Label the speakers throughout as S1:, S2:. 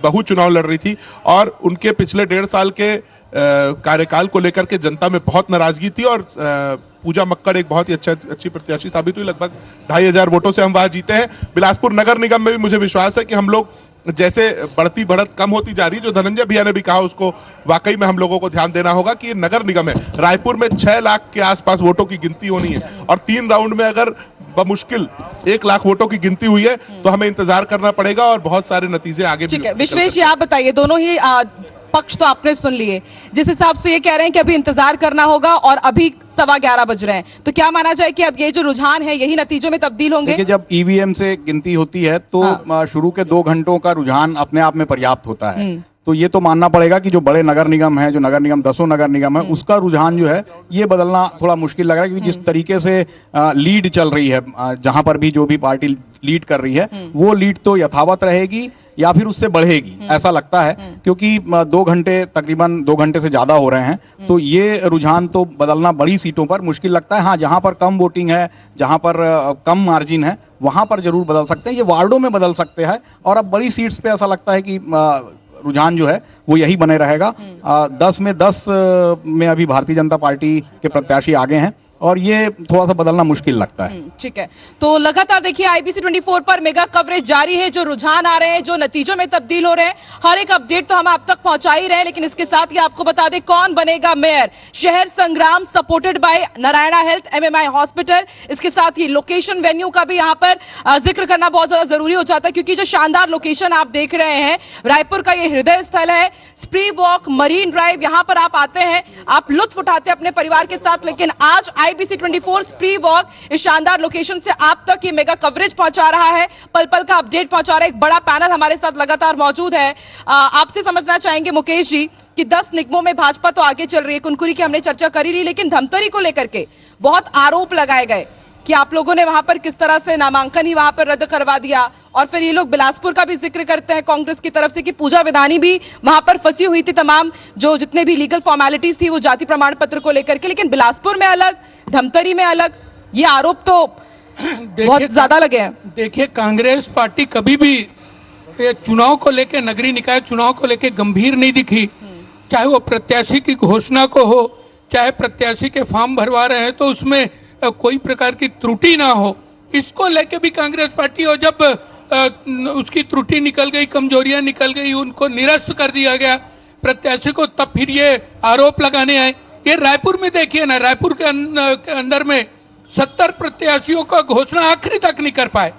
S1: बहु चुनाव लड़ रही थी और उनके पिछले 1.5 साल के कार्यकाल को लेकर के जनता में बहुत नाराजगी थी और पूजा मक्कड़ एक बहुत ही अच्छी प्रत्याशी साबित हुई। लगभग 2500 वोटों से हम वहां जीते हैं। बिलासपुर नगर निगम में भी मुझे विश्वास है कि हम लोग जैसे बढ़ती बढ़त कम होती जा रही है, जो धनंजय भैया ने भी कहा उसको वाकई में हम लोगों को ध्यान देना होगा कि ये नगर निगम है। रायपुर में 6 लाख के आसपास वोटों की गिनती होनी है और 3 राउंड में अगर बमुश्किल 1 लाख वोटों की गिनती हुई है तो हमें इंतजार करना पड़ेगा और बहुत सारे नतीजे आगे भी।
S2: ठीक है विश्वेश जी, आप बताइए, दोनों ही पक्ष तो आपने सुन लिए। जिस हिसाब से ये कह रहे हैं कि अभी इंतजार करना होगा और अभी 11:15 बज रहे हैं, तो क्या माना जाए कि अब ये जो रुझान है यही नतीजों में तब्दील होंगे?
S3: देखिए, जब ईवीएम से गिनती होती है तो शुरू के 2 घंटों का रुझान अपने आप में पर्याप्त होता है। तो ये तो मानना पड़ेगा कि जो बड़े नगर निगम है, जो नगर निगम 10 नगर निगम है, उसका रुझान जो है ये बदलना थोड़ा मुश्किल लग रहा है, क्योंकि जिस तरीके से लीड चल रही है, जहां पर भी जो भी पार्टी लीड कर रही है वो लीड तो यथावत रहेगी या फिर उससे बढ़ेगी, ऐसा लगता है। क्योंकि 2 घंटे, तकरीबन 2 घंटे से ज्यादा हो रहे हैं, तो ये रुझान तो बदलना बड़ी सीटों पर मुश्किल लगता है। हाँ, जहां पर कम वोटिंग है, जहां पर कम मार्जिन है, वहां पर जरूर बदल सकते हैं। ये वार्डों में बदल सकते हैं और अब बड़ी सीट्स पे ऐसा लगता है कि रुझान जो है वो यही बने रहेगा। 10 में 10 में अभी भारतीय जनता पार्टी के प्रत्याशी आगे हैं और ये थोड़ा सा बदलना मुश्किल लगता है।
S2: ठीक है, तो लगातार देखिए IBC 24 पर मेगा कवरेज जारी है। जो रुझान आ रहे हैं, जो नतीजों में तब्दील हो रहे हैं, हर एक अपडेट तो हम आप तक पहुंचा ही रहे हैं। लेकिन इसके साथ ही आपको बता दें कौन बनेगा मेयर। शहर संग्राम supported by Narayana health, MMI hospital. इसके साथ ही लोकेशन, वेन्यू का भी यहाँ पर जिक्र करना बहुत ज्यादा जरूरी हो जाता है, क्योंकि जो शानदार लोकेशन आप देख रहे हैं, रायपुर का ये हृदय स्थल है। स्प्री वॉक, मरीन ड्राइव, यहाँ पर आप आते हैं, आप लुत्फ उठाते हैं अपने परिवार के साथ। लेकिन आज IBC 24 स्प्री वॉक इस शानदार लोकेशन से आप तक ये मेगा कवरेज पहुंचा रहा है, पल पल का अपडेट पहुंचा रहा है। एक बड़ा पैनल हमारे साथ लगातार मौजूद है। आपसे समझना चाहेंगे मुकेश जी कि 10 निगमों में भाजपा तो आगे चल रही है, कुनकुरी की हमने चर्चा कर ही ली, लेकिन धमतरी को लेकर के बहुत आरोप लगाए गए कि आप लोगों ने वहां पर किस तरह से नामांकन ही वहां पर रद्द करवा दिया। और फिर ये लोग बिलासपुर का भी जिक्र करते हैं कांग्रेस की तरफ से कि पूजा विधानी भी वहां पर फंसी हुई थी, तमाम जो जितने भी लीगल फॉर्मेलिटीज थी वो जाति प्रमाण पत्र को लेकर के। लेकिन बिलासपुर में अलग, धमतरी में अलग, ये आरोप तो बहुत ज्यादा लगे हैं।
S4: देखिए, कांग्रेस पार्टी कभी भी चुनाव को लेकर, नगरीय निकाय चुनाव को लेकर गंभीर नहीं दिखी। चाहे वो प्रत्याशी की घोषणा को हो, चाहे प्रत्याशी के फॉर्म भरवा रहे हैं तो उसमें कोई प्रकार की त्रुटि ना हो, इसको लेके भी कांग्रेस पार्टी, और जब उसकी त्रुटि निकल गई, कमजोरियां निकल गई, उनको निरस्त कर दिया गया प्रत्याशी को, तब फिर ये आरोप लगाने आए। ये रायपुर में देखिए ना, रायपुर के अंदर में 70 प्रत्याशियों का घोषणा आखिरी तक नहीं कर पाए।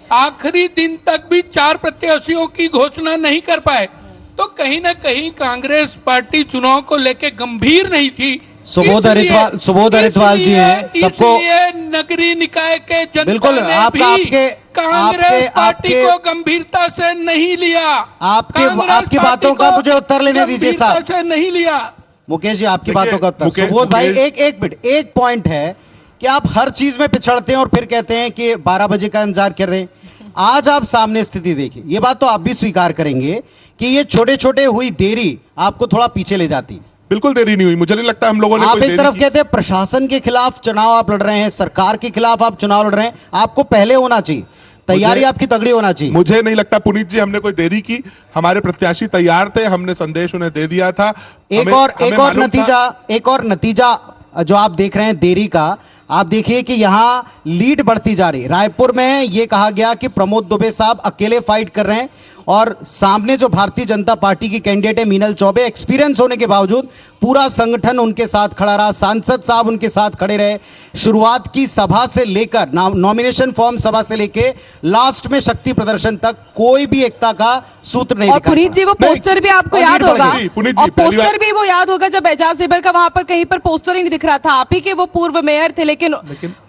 S4: आखिरी दिन तक भी 4 प्रत्याशियों की घोषणा नहीं कर पाए। तो कहीं ना कहीं कांग्रेस पार्टी चुनाव को लेके गंभीर नहीं थी।
S5: सुबोध हरिद्वाल जी हैं, सबको
S4: नगरीय निकाय के जनता
S5: बिल्कुल
S4: ने
S5: आपका
S4: भी कांग्रेस पार्टी को गंभीरता से नहीं लिया।
S5: आपकी बातों का मुझे उत्तर लेने दीजिए साहब।
S4: से नहीं लिया
S5: मुकेश जी, आपकी बातों का उत्तर। सुबोध भाई, एक मिनट, एक पॉइंट है कि आप हर चीज में पिछड़ते हैं और फिर कहते हैं कि 12 बजे का इंतजार कर रहे हैं। आज आप सामने स्थिति देखिए, ये बात तो आप भी स्वीकार करेंगे कि ये छोटे छोटे हुई देरी आपको थोड़ा पीछे ले जाती।
S1: बिल्कुल देरी नहीं हुई, मुझे नहीं लगता हम लोगों ने
S5: आप
S1: कोई
S5: एक तरफ कहते हैं प्रशासन के खिलाफ चुनाव आप लड़ रहे हैं, सरकार के खिलाफ आप चुनाव लड़ रहे हैं, आपको पहले होना चाहिए, तैयारी आपकी तगड़ी होना चाहिए।
S1: मुझे नहीं लगता पुनीत जी हमने कोई देरी की, हमारे प्रत्याशी तैयार थे, हमने संदेश उन्हें दे दिया था।
S5: एक और नतीजा जो आप देख रहे हैं देरी का, आप देखिए कि यहां लीड बढ़ती जा रही है। रायपुर में यह कहा गया कि प्रमोद दुबे साहब अकेले फाइट कर रहे हैं और सामने जो भारतीय जनता पार्टी की कैंडिडेट है मीनल चौबे, एक्सपीरियंस होने के बावजूद पूरा संगठन उनके साथ खड़ा रहा, सांसद साहब उनके साथ खड़े रहे। शुरुआत की सभा से लेकर नॉमिनेशन फॉर्म सभा से लेकर लास्ट में शक्ति प्रदर्शन तक कोई भी एकता का सूत्र नहीं।
S2: और पुनीत जी, वो पोस्टर भी आपको याद होगा, और पोस्टर भी वो याद होगा जब एजाज जेबर का वहां पर कहीं पर पोस्टर ही नहीं दिख रहा था। आप ही के वो पूर्व मेयर थे, लेकिन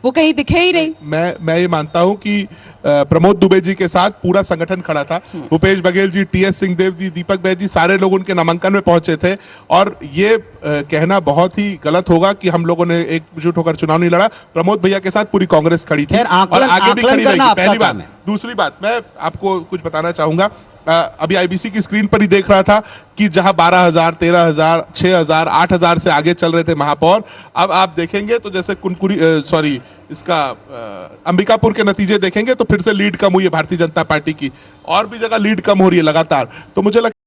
S2: वो कहीं दिखे ही नहीं।
S1: मैं ये मानता हूं कि प्रमोद दुबे जी के साथ पूरा संगठन खड़ा था। भूपेश बघेल जी, TS सिंहदेव जी, दीपक बैद जी, सारे लोग उनके नामांकन में पहुंचे थे। और ये कहना बहुत ही गलत होगा कि हम लोगों ने एकजुट होकर चुनाव नहीं लड़ा। प्रमोद भैया के साथ पूरी कांग्रेस खड़ी थी और आगे भी खड़ी रहेगी, पहली बात। दूसरी बात, मैं आपको कुछ बताना चाहूंगा, अभी आईबीसी की स्क्रीन पर ही देख रहा था कि जहां 12,000, 13,000, 6,000, 8,000 से आगे चल रहे थे महापौर, अब आप देखेंगे तो जैसे अंबिकापुर के नतीजे देखेंगे तो फिर से लीड कम हुई है भारतीय जनता पार्टी की, और भी जगह लीड कम हो रही है लगातार। तो मुझे लगता